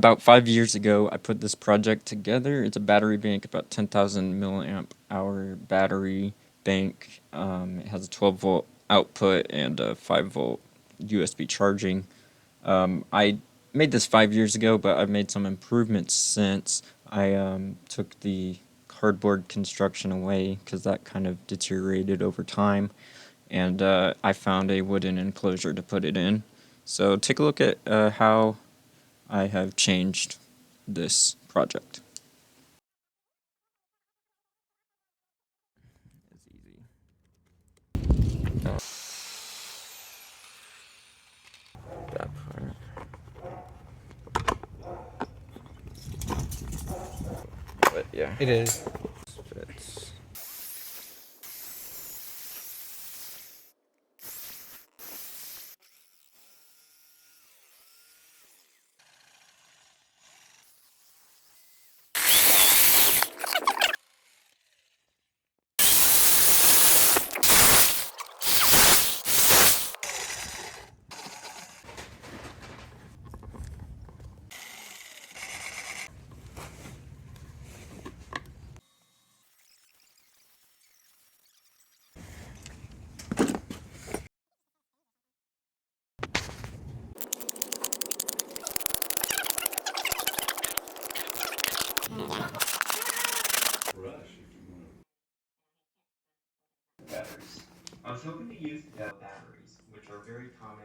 About 5 years ago, I put this project together. It's a battery bank, about 10,000 milliamp hour battery bank. It has a 12-volt output and a 5-volt USB charging. I made this 5 years ago, but I've made some improvements since. I took the cardboard construction away because that kind of deteriorated over time, and I found a wooden enclosure to put it in. So take a look at how I have changed this project. It's easy. That part. But yeah. It is. Fits. Batteries. I was hoping to use Dell batteries, which are very common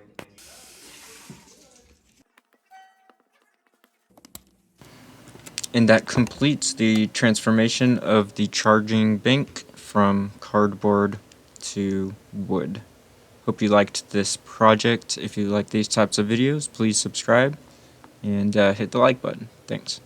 and that completes the transformation of the charging bank from cardboard to wood. Hope you liked this project. If you like these types of videos, please subscribe and hit the like button. Thanks.